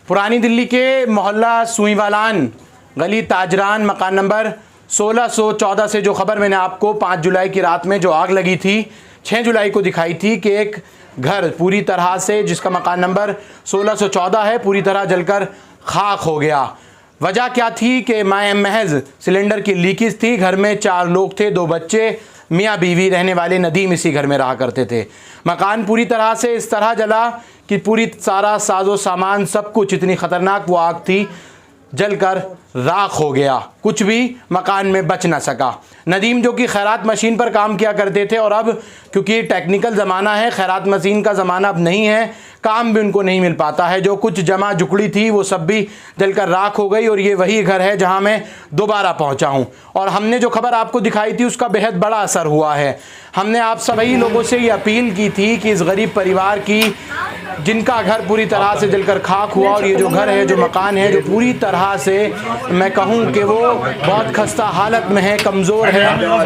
पुरानी दिल्ली के मोहल्ला सुईवालान गली ताजरान मकान नंबर 1614 से जो खबर मैंने आपको 5 जुलाई की रात में जो आग लगी थी 6 जुलाई को दिखाई थी कि एक घर पूरी तरह से, जिसका मकान नंबर 1614 है, पूरी तरह जलकर खाक हो गया। वजह क्या थी कि महज सिलेंडर की लीकेज थी। घर में 4 लोग थे, 2 बच्चे, मियाँ बीवी रहने वाले नदीम इसी घर में रहा करते थे। मकान पूरी तरह से इस तरह जला कि पूरी सारा साजो सामान सब कुछ, इतनी ख़तरनाक वो आग थी, जलकर राख हो गया। कुछ भी मकान में बच ना सका। नदीम जो कि खैरात मशीन पर काम किया करते थे और अब क्योंकि टेक्निकल ज़माना है, खैरात मशीन का ज़माना अब नहीं है, काम भी उनको नहीं मिल पाता है। जो कुछ जमा जुकड़ी थी वो सब भी जलकर राख हो गई। और ये वही घर है जहां मैं दोबारा पहुंचा हूं। और हमने जो खबर आपको दिखाई थी उसका बेहद बड़ा असर हुआ है। हमने आप सभी लोगों से ये अपील की थी कि इस गरीब परिवार की, जिनका घर पूरी तरह से जलकर खाक हुआ, और ये जो घर है, जो मकान है, जो पूरी तरह से मैं कहूँ कि वो बहुत खस्ता हालत में है, कमज़ोर है,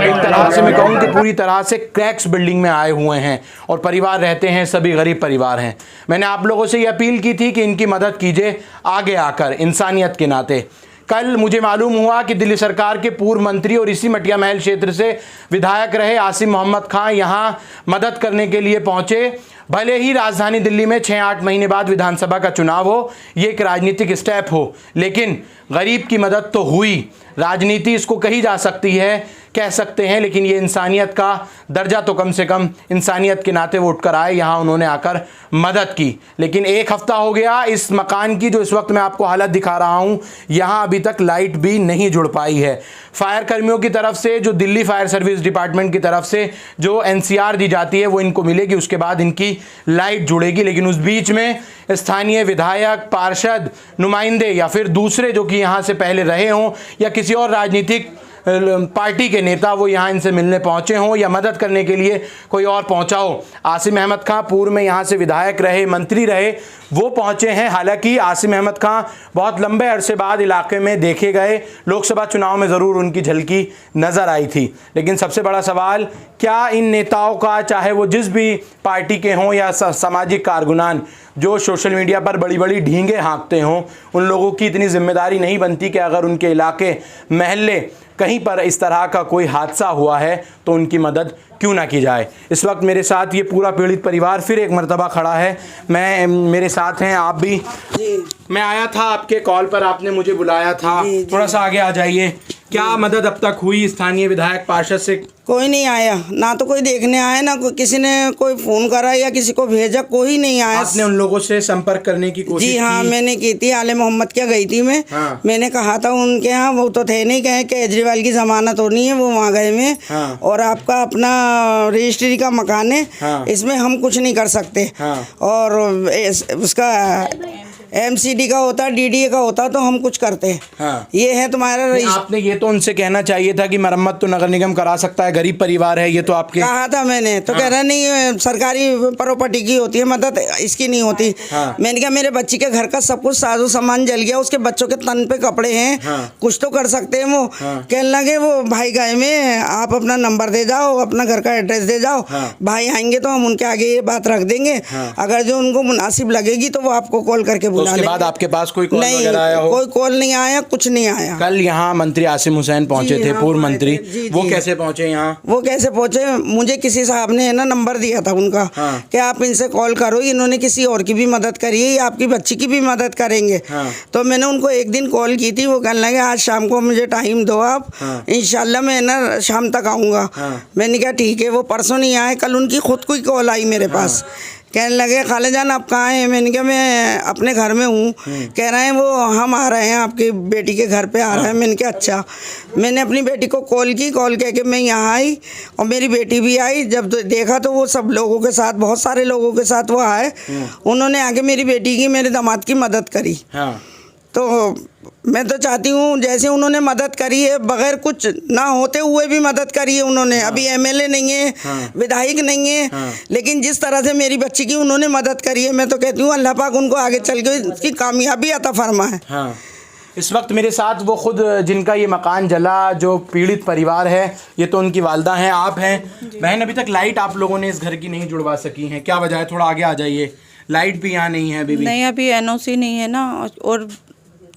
एक तरह से मैं कहूँ कि पूरी तरह से क्रैक्स बिल्डिंग में आए हुए हैं और परिवार रहते हैं, सभी गरीब परिवार हैं। मैंने आप लोगों से ये अपील की थी कि इनकी मदद कीजिए आगे आकर, इंसानियत के नाते। कल मुझे मालूम हुआ कि दिल्ली सरकार के पूर्व मंत्री और इसी मटिया महल क्षेत्र से विधायक रहे आसिम मोहम्मद खां यहाँ मदद करने के लिए पहुँचे। भले ही राजधानी दिल्ली में 6-8 महीने बाद विधानसभा का चुनाव हो, ये एक राजनीतिक स्टेप हो, लेकिन गरीब की मदद तो हुई। राजनीति इसको कही जा सकती है, कह सकते हैं, लेकिन ये इंसानियत का दर्जा तो कम से कम इंसानियत के नाते वो उठकर आए, यहाँ उन्होंने आकर मदद की। लेकिन 1 हफ्ता हो गया इस मकान की, जो इस वक्त मैं आपको हालत दिखा रहा हूँ, यहाँ अभी तक लाइट भी नहीं जुड़ पाई है। फायर कर्मियों की तरफ से, जो दिल्ली फायर सर्विस डिपार्टमेंट की तरफ से जो NCR दी जाती है वो इनको मिलेगी, उसके बाद इनकी लाइट जुड़ेगी। लेकिन उस बीच में स्थानीय विधायक, पार्षद, नुमाइंदे या फिर दूसरे जो कि यहाँ से पहले रहे हों या किसी और राजनीतिक पार्टी के नेता, वो यहाँ इनसे मिलने पहुँचे हों या मदद करने के लिए कोई और पहुँचा हो। आसिम अहमद खां पूर्व में यहाँ से विधायक रहे, मंत्री रहे, वो पहुँचे हैं। हालांकि आसिम अहमद खां बहुत लंबे अरसे बाद इलाके में देखे गए, लोकसभा चुनाव में ज़रूर उनकी झलकी नज़र आई थी। लेकिन सबसे बड़ा सवाल, क्या इन नेताओं का, चाहे वो जिस भी पार्टी के हों या सामाजिक कारकुनान जो सोशल मीडिया पर बड़ी बड़ी ढींगे हाँकते हों, उन लोगों की इतनी जिम्मेदारी नहीं बनती कि अगर उनके इलाके, महल्ले कहीं पर इस तरह का कोई हादसा हुआ है तो उनकी मदद क्यों ना की जाए। इस वक्त मेरे साथ ये पूरा पीड़ित परिवार फिर एक मर्तबा खड़ा है। मेरे साथ हैं आप भी। मैं आया था आपके कॉल पर, आपने मुझे बुलाया था। थोड़ा सा आगे आ जाइए। क्या मदद अब तक हुई स्थानीय विधायक, पार्षद से? कोई नहीं आया, ना तो कोई देखने आया, ना किसी ने कोई फ़ोन करा या किसी को भेजा, कोई नहीं आया। आपने उन लोगों से संपर्क करने की कोशिश की? जी हाँ, मैंने की थी। आले मोहम्मद क्या गई थी मैं। हाँ। मैंने कहा था उनके यहाँ, वो तो थे नहीं, कहे केजरीवाल की ज़मानत होनी है, वो वहाँ गए में। हाँ। और आपका अपना रजिस्ट्री का मकान है। हाँ। इसमें हम कुछ नहीं कर सकते। हाँ। और उसका MCD का होता, DDA का होता तो हम कुछ करते। हाँ। ये है तुम्हारा आपने ये तो उनसे कहना चाहिए था कि मरम्मत तो नगर निगम करा सकता है, गरीब परिवार है ये, तो आपके कहा था मैंने तो। हाँ। कह रहा नहीं, सरकारी प्रॉपर्टी की होती है मदद, इसकी नहीं होती। हाँ। मैंने कहा मेरे बच्ची के घर का सब कुछ साजो सामान जल गया, उसके बच्चों के तन पे कपड़े हैं। हाँ। कुछ तो कर सकते हैं वो। हाँ। कहने लगे वो भाई गए में, आप अपना नंबर दे जाओ, अपना घर का एड्रेस दे जाओ। हाँ। भाई आएंगे तो हम उनके आगे ये बात रख देंगे। हाँ। अगर जो उनको मुनासिब लगेगी तो वो आपको कॉल करके बुला लेंगे। उसके बाद आपके पास कोई कॉल वगैरह आया हो? कोई कॉल नहीं आया, कुछ नहीं आया। कल यहाँ मंत्री आसिम हुसैन पहुंचे थे, पूर्व मंत्री। वो कैसे पहुंचे यहाँ? वो कैसे पहुंचे, मुझे किसी साहब ने ना नंबर दिया था उनका। हाँ। कि आप इनसे कॉल करो, इन्होंने किसी और की भी मदद करी है, आपकी बच्ची की भी मदद करेंगे। हाँ। तो मैंने उनको एक दिन कॉल की थी, वो कहने लगे आज शाम को मुझे टाइम दो आप। हाँ। इंशाल्लाह मैं ना शाम तक आऊँगा। हाँ। मैंने कहा ठीक है। वो परसों नहीं आए, कल उनकी खुद कोई कॉल आई मेरे पास। कहने लगे खाले जान आप कहाँ हैं? मैंने कहा मैं अपने घर में हूँ। कह रहे हैं वो हम आ रहे हैं, आपकी बेटी के घर पे आ रहे हैं। मैंने कहा अच्छा। मैंने अपनी बेटी को कॉल की, कॉल कह के मैं यहाँ आई और मेरी बेटी भी आई। जब देखा तो वो सब लोगों के साथ, बहुत सारे लोगों के साथ वो आए। उन्होंने आके मेरी बेटी की, मेरे दामाद की मदद करी। तो मैं तो चाहती हूँ जैसे उन्होंने मदद करी है, बगैर कुछ ना होते हुए भी मदद करी है उन्होंने। हाँ। अभी MLA नहीं है। हाँ। विधायक नहीं है। हाँ। लेकिन जिस तरह से मेरी बच्ची की उन्होंने मदद करी है, मैं तो कहती हूँ अल्लाह पाक उनको आगे चल के उसकी कामयाबी अता फरमाए। हाँ। इस वक्त मेरे साथ वो खुद जिनका ये मकान जला, जो पीड़ित परिवार है, ये तो उनकी वालदा हैं, आप हैं। बहन, अभी तक लाइट आप लोगों ने इस घर की नहीं जुड़वा सकी हैं, क्या वजह है? थोड़ा आगे आ जाइए। लाइट भी यहाँ नहीं है अभी भी। नहीं, अभी एनओसी नहीं है ना, और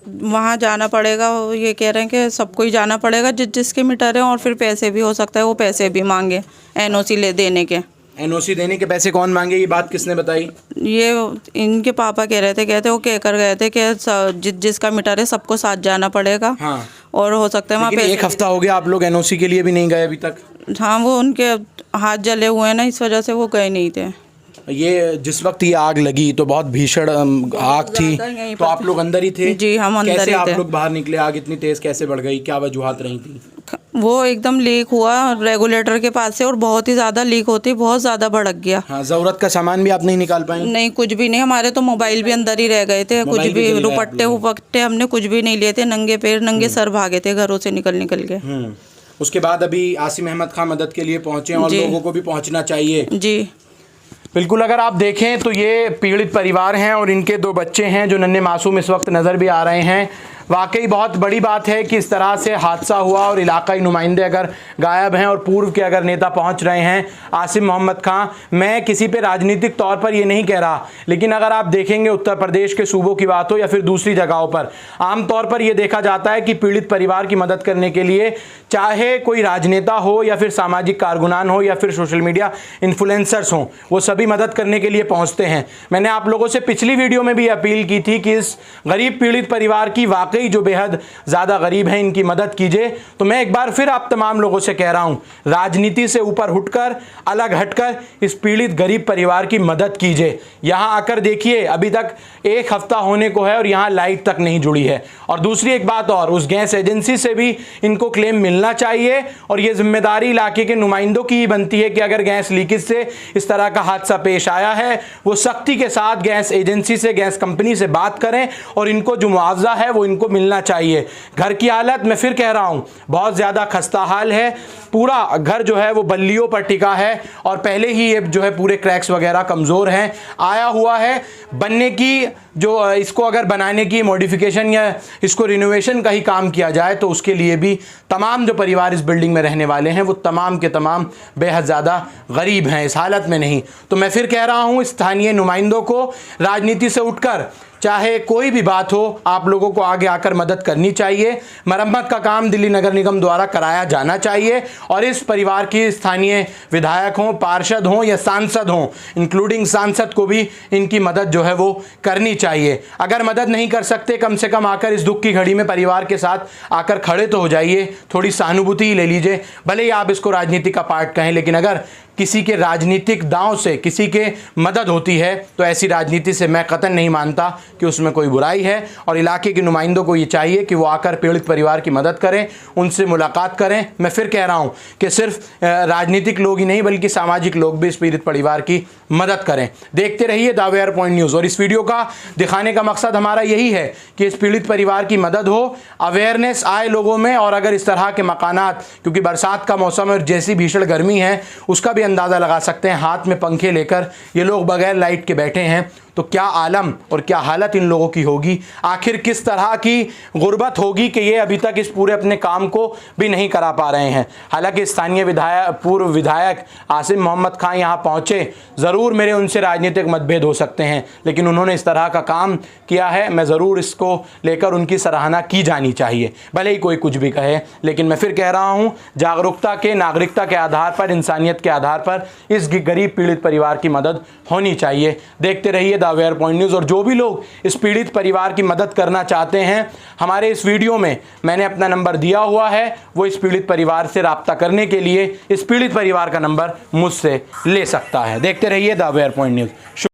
वहाँ जाना पड़ेगा। ये कह रहे हैं कि सबको ही जाना पड़ेगा जिसके मीटर है, और फिर पैसे भी हो सकता है वो पैसे भी मांगे एनओसी देने के। एनओसी देने के पैसे कौन मांगे, ये बात किसने बताई? ये इनके पापा कह रहे थे, कहते वो कह कर गए थे कि जिसका मीटर है सबको साथ जाना पड़ेगा। हाँ। और हो सकता है वहाँ पे एक हफ्ता हो गया आप लोग एनओसी के लिए भी नहीं गए अभी तक? हाँ, वो उनके हाथ जले हुए हैं ना, इस वजह से वो गए नहीं थे। ये जिस वक्त ये आग लगी तो बहुत भीषण आग थी, तो आप लोग अंदर ही थे? जी, हम अंदर ही थे। कैसे आप लोग बाहर निकले? आग इतनी तेज कैसे बढ़ गई, क्या वजूहात रही थी? वो एकदम लीक हुआ रेगुलेटर के पास से, और बहुत ही ज़्यादा लीक होती, बहुत ज़्यादा भड़क गया। हाँ, ज़रूरत का सामान भी आप नहीं निकाल पाए? नहीं, कुछ भी नहीं। हमारे तो मोबाइल भी अंदर ही रह गए थे, कुछ भी दुपट्टे उपट्टे हमने कुछ भी नहीं लिए थे। नंगे पैर नंगे सर भागे थे घरों से निकल के। उसके बाद अभी आसिम अहमद खान मदद के लिए पहुंचे और लोगों को भी पहुंचना चाहिए। जी बिल्कुल। अगर आप देखें तो ये पीड़ित परिवार हैं और इनके 2 बच्चे हैं जो नन्हे मासूम इस वक्त नज़र भी आ रहे हैं। वाकई बहुत बड़ी बात है कि इस तरह से हादसा हुआ और इलाकाई नुमाइंदे अगर गायब हैं और पूर्व के अगर नेता पहुंच रहे हैं। आसिम मोहम्मद खां, मैं किसी पे राजनीतिक तौर पर ये नहीं कह रहा, लेकिन अगर आप देखेंगे उत्तर प्रदेश के सूबों की बात हो या फिर दूसरी जगहों पर, आम तौर पर यह देखा जाता है कि पीड़ित परिवार की मदद करने के लिए चाहे कोई राजनेता हो या फिर सामाजिक कारकुनान हो या फिर सोशल मीडिया इन्फ्लुएंसर्स हों, वो सभी मदद करने के लिए पहुँचते हैं। मैंने आप लोगों से पिछली वीडियो में भी अपील की थी कि इस गरीब पीड़ित परिवार की वाकई जो बेहद ज़्यादा गरीब हैं इनकी मदद कीजिए। तो मैं एक बार फिर आप तमाम लोगों से कह रहा हूं, राजनीति से ऊपर उठकर, अलग हटकर इस पीड़ित गरीब परिवार की मदद कीजिए। यहां आकर देखिए, अभी तक 1 हफ्ता होने को है और यहां लाइट तक नहीं जुड़ी है। और दूसरी एक बात और, उस गैस एजेंसी से भी इनको क्लेम मिलना चाहिए और ये जिम्मेदारी इलाके के नुमाइंदों की ही बनती है कि अगर गैस लीकेज से इस तरह का हादसा पेश आया है, वो सख्ती के साथ गैस एजेंसी से, गैस कंपनी से बात करें और इनको जो मुआवजा है वो इनको मिलना चाहिए। घर की हालत मैं फिर कह रहा हूं बहुत ज्यादा खस्ता हाल है। पूरा घर जो है वो बल्लियों पर टिका है और पहले ही ये जो है पूरे क्रैक्स वगैरह कमजोर हैं, आया हुआ है। बनने की जो इसको अगर बनाने की मॉडिफिकेशन या इसको रिनोवेशन का ही काम किया जाए तो उसके लिए भी तमाम जो परिवार इस बिल्डिंग में रहने वाले हैं वो तमाम के तमाम बेहद ज़्यादा गरीब हैं, इस हालत में नहीं। तो मैं फिर कह रहा हूँ, स्थानीय नुमाइंदों को राजनीति से उठकर चाहे कोई भी बात हो, आप लोगों को आगे आकर मदद करनी चाहिए। मरम्मत का काम दिल्ली नगर निगम द्वारा कराया जाना चाहिए और इस परिवार की स्थानीय विधायक हों, पार्षद हों या सांसद हों, इंक्लूडिंग सांसद को भी इनकी मदद जो है वो करनी चाहिए। अगर मदद नहीं कर सकते, कम से कम आकर इस दुख की घड़ी में परिवार के साथ आकर खड़े तो हो जाइए, थोड़ी सहानुभूति ही ले लीजिए। भले ही आप इसको राजनीति का पार्ट कहें, लेकिन अगर किसी के राजनीतिक दांव से किसी के मदद होती है तो ऐसी राजनीति से मैं कतई नहीं मानता कि उसमें कोई बुराई है। और इलाके के नुमाइंदों को ये चाहिए कि वो आकर पीड़ित परिवार की मदद करें, उनसे मुलाकात करें। मैं फिर कह रहा हूँ कि सिर्फ राजनीतिक लोग ही नहीं बल्कि सामाजिक लोग भी इस पीड़ित परिवार की मदद करें। देखते रहिए द अवेयर पॉइंट न्यूज़। और इस वीडियो का दिखाने का मकसद हमारा यही है कि इस पीड़ित परिवार की मदद हो, अवेयरनेस आए लोगों में। और अगर इस तरह के मकानात, क्योंकि बरसात का मौसम है और जैसी भीषण गर्मी है उसका भी अंदाज़ा लगा सकते हैं, हाथ में पंखे लेकर ये लोग बगैर लाइट के बैठे हैं, तो क्या आलम और क्या हालत इन लोगों की होगी। आखिर किस तरह की गुर्बत होगी कि ये अभी तक इस पूरे अपने काम को भी नहीं करा पा रहे हैं। हालांकि स्थानीय पूर्व विधायक आसिम मोहम्मद खान यहाँ पहुँचे, ज़रूर मेरे उनसे राजनीतिक मतभेद हो सकते हैं, लेकिन उन्होंने इस तरह का काम किया है, मैं ज़रूर इसको लेकर उनकी सराहना की जानी चाहिए, भले ही कोई कुछ भी कहे। लेकिन मैं फिर कह रहा हूँ, जागरूकता के, नागरिकता के आधार पर, इंसानियत के आधार पर इस गरीब पीड़ित परिवार की मदद होनी चाहिए। देखते रहिए द अवेयर पॉइंट न्यूज़। और जो भी लोग इस पीड़ित परिवार की मदद करना चाहते हैं, हमारे इस वीडियो में मैंने अपना नंबर दिया हुआ है, वो इस पीड़ित परिवार से राब्ता करने के लिए इस पीड़ित परिवार का नंबर मुझसे ले सकता है। देखते रहिए द अवेयर पॉइंट न्यूज़।